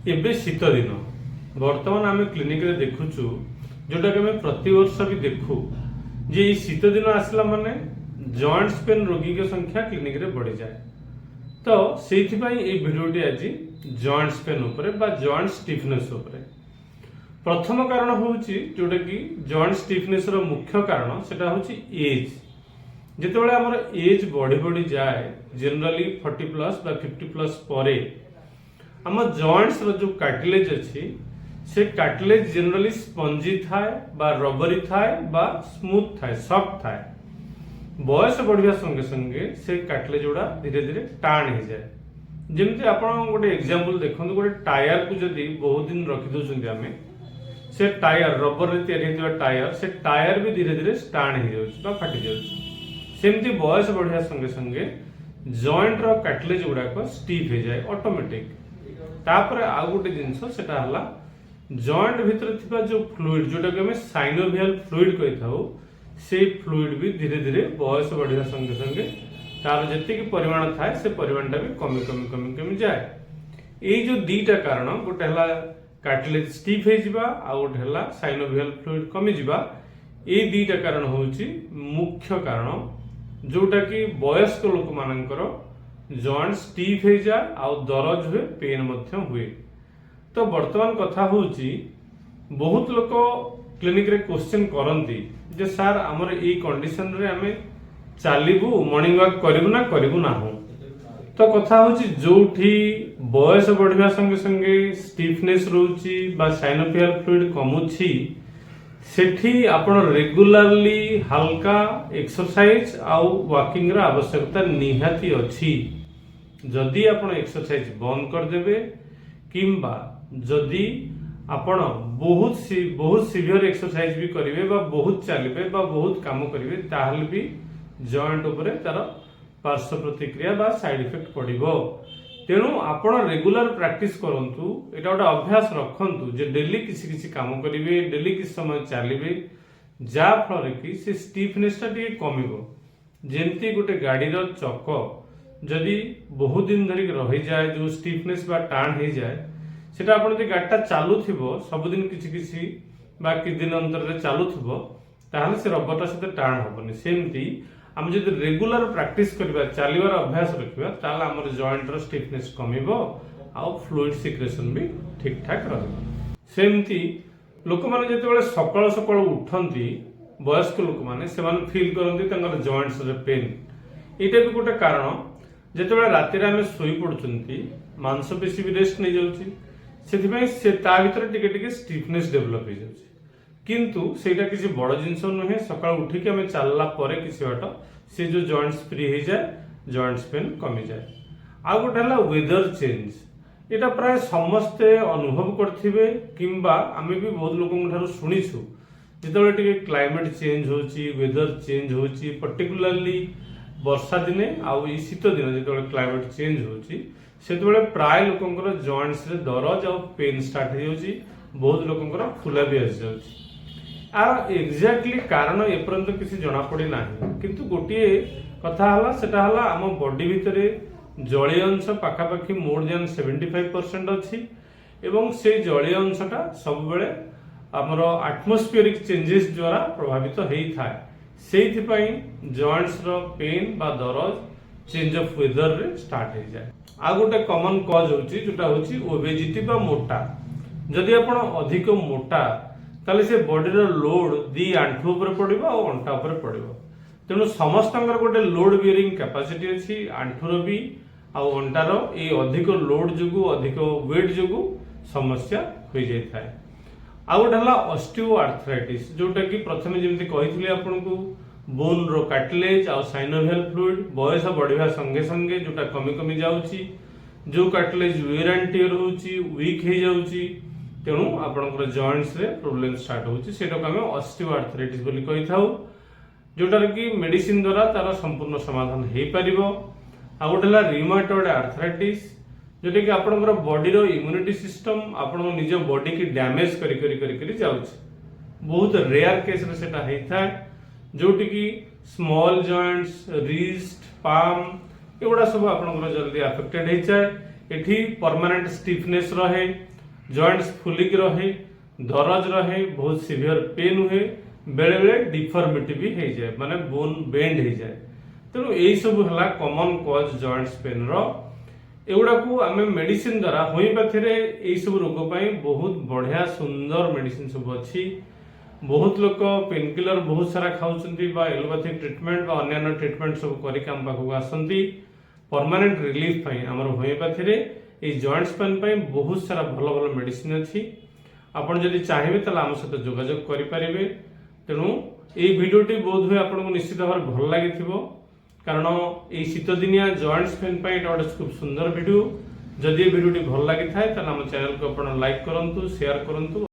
एबे शीत दिन बर्तमान आम क्लिनिक रे देखुचु जोटा कि आम प्रति वर्ष भी देखु जे शीत दिन आसला माने जॉइंट्स पेन रोगी की संख्या क्लिनिक रे बढ़ी जाए। तो सेइथिपाई ए भिडियोटी आज जॉइंट्स पेन उपरे बा जॉइंट स्टिफनेस उपरे। प्रथम कारण होउची जोटा कि जॉइंट स्टिफनेस रो मुख्य कारण सेटा होउची एज। जेतेबेले हमर एज बढ़ी बढ़ी जाए जनरली 40 प्लस बा 50 प्लस परे हम जॉइंट्स रो जो कार्टिलेज अछि से कार्टिलेज जनरली स्पंजी थाए बा रबरी थाए बा स्मूथ थाए सॉफ्ट थाए। बयस बढ़िया संगे संगे से कार्टिलेज गुड़ा धीरे धीरे टाण हो जाए। जमती आपण गोटे एग्जांपल देखंतु गोटे टायर को जदी बहुत दिन रखि दोछंती आमे से टायर रबर रे तयारी हेतबा टायर से टायर भी धीरे धीरे टाण हो जाउछ बा फाटी जाउछ। सेमती बयस बढ़िया संगे संगे जॉइंट रो कार्टिलेज गुड़ा को स्टिफ हो जाए ऑटोमेटिक। तापर आउ गोटे जिंस सेटा हला जॉइंट भीतर थिबा जो फ्लूइड जोटा कि हमें साइनोवियल फ्लूइड कहि थाउ से फ्लूइड भी धीरे धीरे बयस बढ़िया संगे संगे तार जति की परिमाण थाए से परिमाणटा भी कमी कमी कमी कमी जाए। ए जो दीटा कारण गोटे हला कार्टिलेज स्टिफ हे जिबा आ गोटे हला साइनोवियल फ्लूइड कमी जिबा। ए दीटा कारण होउची मुख्य कारण जोटा कि वयस्क लोक मानकर जॉइंट स्टिफ हे जाए आ दरज हुए पेन मध्य हुए। तो वर्तमान कथा होउची बहुत लोक क्लिनिक रे क्वेश्चन करंती जे सर हमर ए कंडीशन रे हमें चालिबू मॉर्निंग वॉक करिबू ना करिबू ना हो। तो कथा होउची जोठी बयस बढ़िया संगे संगे स्टिफनेस रहउची बा साइनोवियल फ्लूइड कमुची सेठी आपण रेगुलरली हल्का एक्सरसाइज आउ वॉकिंग रा आवश्यकता निहाती अछि। जदि आपण एक्सरसाइज बंद कर देबे किंबा जदि आपण बहुत सीवियर एक्सरसाइज भी करिवे बा बहुत चलिबे बा बहुत काम करिवे ताहले भी जॉइंट उपरे तार पार्श्व प्रतिक्रिया बा साइड इफेक्ट पड़िबो। तेणु आपण रेगुलर प्रैक्टिस करंतु एटा गोटे अभ्यास रखंतु जे डेली किसी किसी काम करिवे डेली किसी समय चलिवे जा फल कि से स्टिफनेस टा टिके कमिबो। जेमती गोटे गाड़ी रो चक जदि बहुत दिन धरिक रही जाए जो स्टिफनेस बा टाण हो जाए सेटा आपण जे गाड़ीटा चालुथिबो सबदिन किछि किछि बा कि दिन अंतर रे चालुथिबो ताहले से रबरटा सते टाण होबनी। सेमती हम जदि रेगुलर प्रैक्टिस करबा चालिबार अभ्यास रखिबा ताहले हमर जॉइंट रो स्टिफनेस कमिबो आ फ्लूइड सिक्रेशन भी ठीक ठाक रहबो। सेमती लोक माने जेतेबेले सकाळ सकाळ उठंती वयस्क लोक माने सेमान फील करंती तंगर जॉइंट्स रे पेन। एटा भी गोटे कारण जेतेबेले राति रे हमें सोई पडुचंती मांसपेशी भी रेस्ट नै जाउची सेथिबाई से ता भीतर टिके टिके स्टिफनेस डेवलप हो जाउची। किंतु सेटा किसी बड़ जिंस नुहे सकाळ उठी के हमें चलला परे किसी बाट से जो जॉइंट्स फ्री हो जाए जॉइंट्स पेन कमी जाए। आ गोटे हला वेदर चेंज एटा प्राय समस्ते अनुभव करथिबे किंबा आमे भी बहुत लोकन ठारो सुनिछु जेतेबेले टिके क्लाइमेट चेंज होची वेदर चेंज होची पर्टिकुलरली वर्षा दिने आउ ई शीत दिन जेतेबेले क्लाइमेट चेंज होची सेतेबेले प्राय लोकंकर जॉइंट्स रे दरज आ पेन स्टार्ट हो जाउची बहुत लोकंकर फुला भी आसी जाउची। आर एग्जैक्टली कारण एपर्यंत किसी जना पड़ी नाही किंतु गोटे कथा हला सेटा हला आम बॉडी भितरे जलीय अंश पाखापाखि मोर देन 75% अछि एवं से जलीय अंशटा सब बेले हमर एटमॉस्फेरिक चेंजेस द्वारा प्रभावित हेई थाए। सेइथिपाई जॉइंट्स रो पेन बा दरज चेंज ऑफ वेदर रे स्टार्ट हो जाए। आ गोटे कॉमन कॉज होची जोटा होची ओबेसिटी बा मोटा। जदि आपण अधिक मोटा ताले से बॉडी रो लोड दी आंठू ऊपर पड़िबो और अंटा ऊपर पड़िबो। तेणु समस्तंकर गोटे लोड बियरिंग कैपेसिटी अछि आंठूर भी आ अंटार ए अधिक लोड जुगु अधिक वेट जुगु समस्या हो जाय थाए। आ गोटे हला ऑस्टियोआर्थराइटिस जोटा कि प्रथमे जेमति कहिथिले आपनकु बोन रो कार्टिलेज आ साइनोवियल फ्लूइड बयस बढ़िया संगे संगे जोटा कमी कमी जाउची जो कार्टिलेज वेयर एंड टियर होउची वीक हे जाउची तेणु आपनकर जॉइंट्स रे प्रॉब्लम स्टार्ट होउची सेटा को हम ऑस्टियोआर्थराइटिस बोली कहि थाउ जोटा कि मेडिसिन द्वारा तार संपूर्ण समाधान हे परिबो। आ गोटेला रिमाटॉइड आर्थराइटिस जोटा कि आपनकर बॉडी रो इम्यूनिटी सिस्टम आपन निज बॉडी की डैमेज करी करी करी करी जाउची। बहुत रेयर केस रे सेटा हे थाए जोटी की स्मॉल जॉइंट्स रिस्ट पाम एगुड़ा सब आपनकर जल्दी अफेक्टेड हो जाए। एठी परमानेंट स्टिफनेस रहे जॉइंट्स फुलिक रहे, दरज रहे, बहुत सीवियर पेन हुए, बेले बेले डिफॉर्मिटी भी हो जाए माने बोन बेंड हो जाए। तेणु यही सब है कॉमन कॉज जॉइंट्स पेन रो। एगुड़ा को आम मेडिसिन द्वारा होम्योपैथी रे यही सब रोग पाई बहुत बढ़िया सुंदर मेडिसिन सब अच्छी। बहुत लोग पेन किलर बहुत सारा खाऊंती एलोपैथिक ट्रिटमेंट अन्य ट्रिटमेंट सब करके आम पाखक आसती परमानेंट रिलीफ पाई। आमर होम्योपैथी रे ये जॉइंट्स पेन पाई बहुत सारा भल भल मेडिसिन अच्छी। आपन जदि चाहिए ताले आम सहित जोगाजोग करें। तेणु ये भिडियोटी बोध हुए आपको निश्चित भाव भल लगी, कारण ये शीत दिनिया जॉइंट्स पेन पाई गोटे खूब सुंदर भिडियो। जदि ये भिडियोटी भल लगी थाए ताले आम चैनल को आप लाइक करूँ, शेयर करूँ।